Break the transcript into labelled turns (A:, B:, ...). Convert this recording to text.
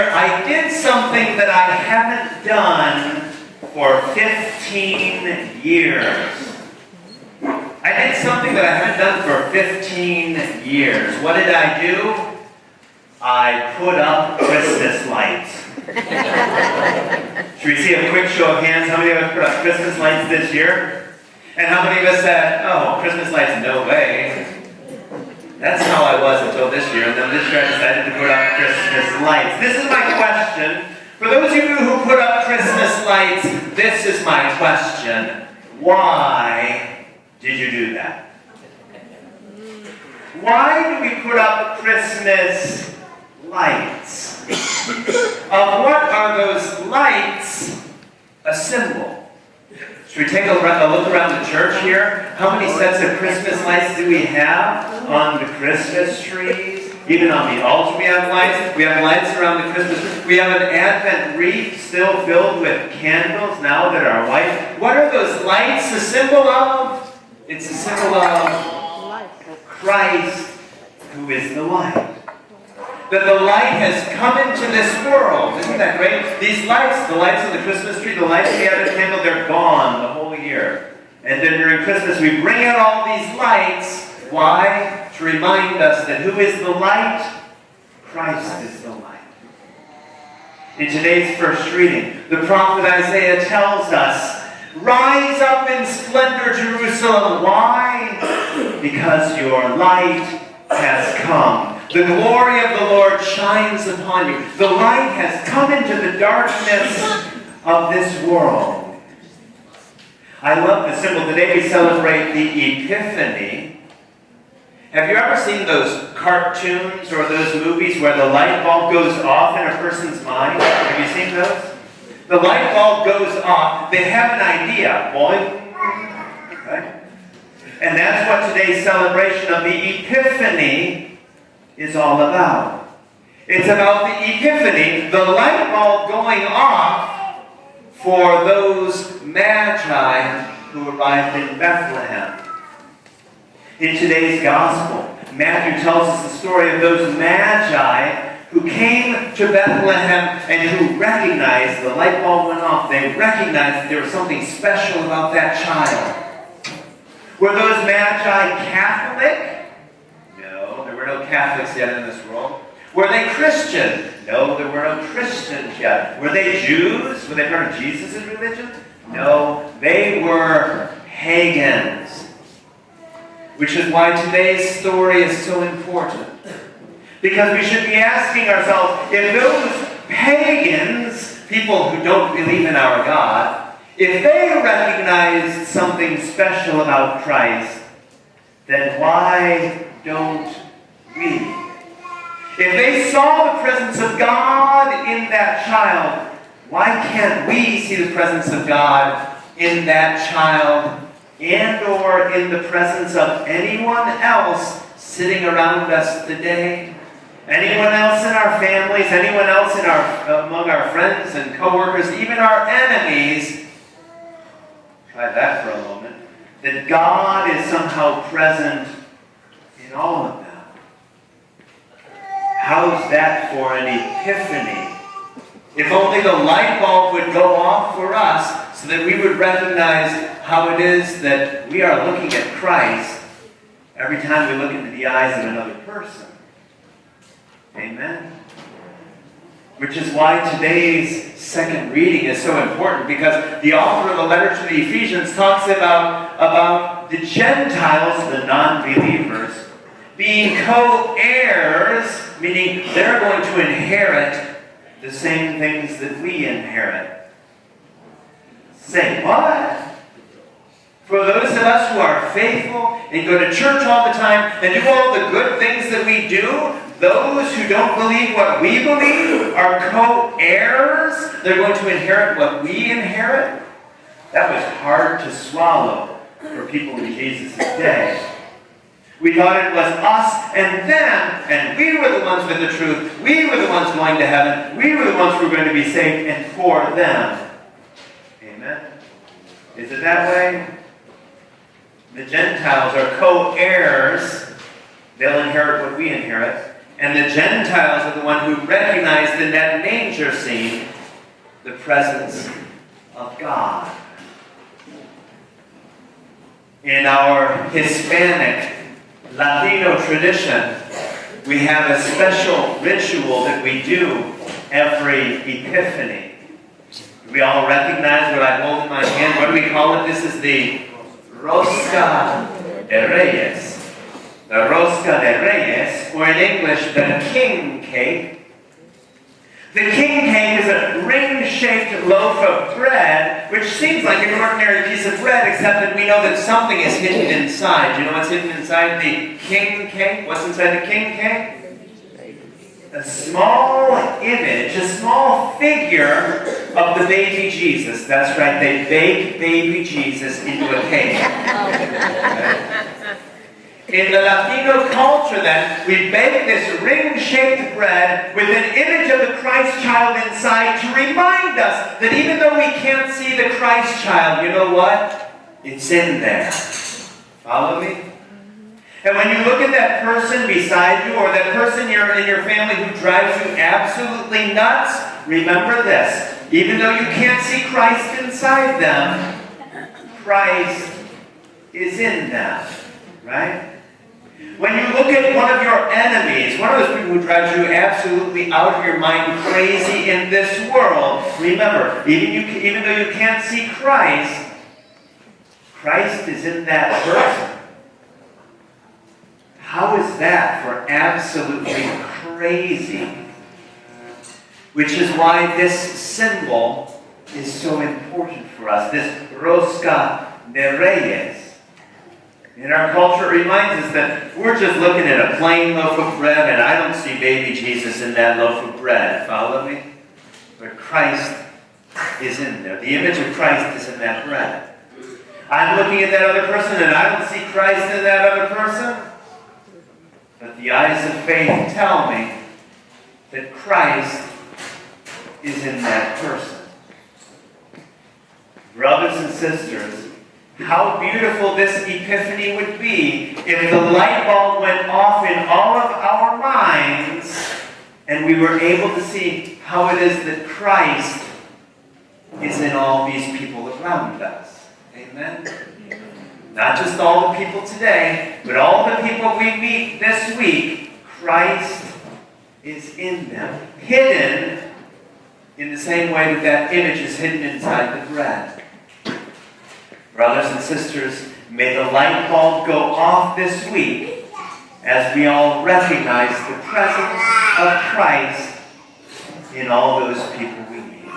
A: year, I did something that I haven't done for 15 years. I did something that I haven't done for 15 years. What did I do? I put up Christmas lights. Should we see a quick show of hands? How many of us put up Christmas lights this year? And how many of us said, oh, Christmas lights, no way. That's how I was until this year. And then this year I decided to put up Christmas lights. This is my question. For those of you who put up Christmas lights, this is my question. Why did you do that? Why do we put up Christmas lights? Of what are those lights a symbol? Should we take a look around the church here? How many sets of Christmas lights do we have on the Christmas trees? Even on the altar we have lights. We have lights around the Christmas tree. We have an Advent wreath still filled with candles now that are white. What are those lights a symbol of? It's a symbol of Christ, who is the light. That the light has come into this world. Isn't that great? These lights, the lights on the Christmas tree, the lights we have at the candle, they're gone the whole year. And then during Christmas we bring out all these lights. Why? To remind us that who is the light? Christ is the light. In today's first reading, the prophet Isaiah tells us, rise up in splendor, Jerusalem. Why? Because your light has come. The glory of the Lord shines upon you. The light has come into the darkness of this world. I love the symbol. Today we celebrate the Epiphany. Have you ever seen those cartoons or those movies where the light bulb goes off in a person's mind? Have you seen those? The light bulb goes off. They have an idea. Boing. Right? And that's what today's celebration of the Epiphany is all about. It's about the Epiphany, the light bulb going off for those magi who arrived in Bethlehem. In today's gospel, Matthew tells us the story of those magi who came to Bethlehem and who recognized the light bulb went off. They recognized that there was something special about that child. Were those magi Catholic? No, there were no Catholics yet in this world. Were they Christian? No, there were no Christians yet. Were they Jews? Were they part of Jesus' religion? No, they were pagans. Which is why today's story is so important. Because we should be asking ourselves, if those pagans, people who don't believe in our God, if they recognized something special about Christ, then why don't we? If they saw the presence of God in that child, why can't we see the presence of God in that child and or in the presence of anyone else sitting around us today? Anyone else in our families, anyone else in among our friends and co-workers, even our enemies? Try that for a moment. That God is somehow present in all of them. How's that for an epiphany? If only the light bulb would go off for us so that we would recognize how it is that we are looking at Christ every time we look into the eyes of another person. Amen? Which is why today's second reading is so important, because the author of the letter to the Ephesians talks about the Gentiles, the non-believers, being co-heirs, meaning they're going to inherit the same things that we inherit. Say what? For those of us who are faithful and go to church all the time and do all the good things that we do, those who don't believe what we believe are co-heirs. They're going to inherit what we inherit. That was hard to swallow for people in Jesus' day. We thought it was us and them, and we were the ones with the truth. We were the ones going to heaven. We were the ones who were going to be saved, and for them. Amen? Is it that way? The Gentiles are co-heirs. They'll inherit what we inherit. And the Gentiles are the one who recognized in that manger scene the presence of God. In our Hispanic, Latino tradition, we have a special ritual that we do every Epiphany. We all recognize what I hold in my hand. What do we call it? This is the Rosca de Reyes. The Rosca de Reyes, or in English, the king cake. The king cake is a ring-shaped loaf of bread, which seems like an ordinary piece of bread, except that we know that something is hidden inside. Do you know what's hidden inside the king cake? What's inside the king cake? A small image, a small figure of the baby Jesus. That's right, they baked baby Jesus into a cake. In the Latino culture, then, we bake this ring-shaped bread with an image of the Christ child inside to remind us that even though we can't see the Christ child, you know what? It's in there. Follow me? And when you look at that person beside you, or that person in your family who drives you absolutely nuts, remember this. Even though you can't see Christ inside them, Christ is in them. Right? When you look at one of your enemies, one of those people who drives you absolutely out of your mind crazy in this world, remember, even though you can't see Christ, Christ is in that person. How is that for absolutely crazy? Which is why this symbol is so important for us, this Rosca de Reyes. In our culture, it reminds us that we're just looking at a plain loaf of bread, and I don't see baby Jesus in that loaf of bread. Follow me? But Christ is in there. The image of Christ is in that bread. I'm looking at that other person, and I don't see Christ in that other person. But the eyes of faith tell me that Christ is in that person. Brothers and sisters, how beautiful this Epiphany would be if the light bulb went off in all of our minds and we were able to see how it is that Christ is in all these people around us. Amen? Not just all the people today, but all the people we meet this week, Christ is in them. Hidden in the same way that that image is hidden inside the bread. Brothers and sisters, may the light bulb go off this week as we all recognize the presence of Christ in all those people we meet.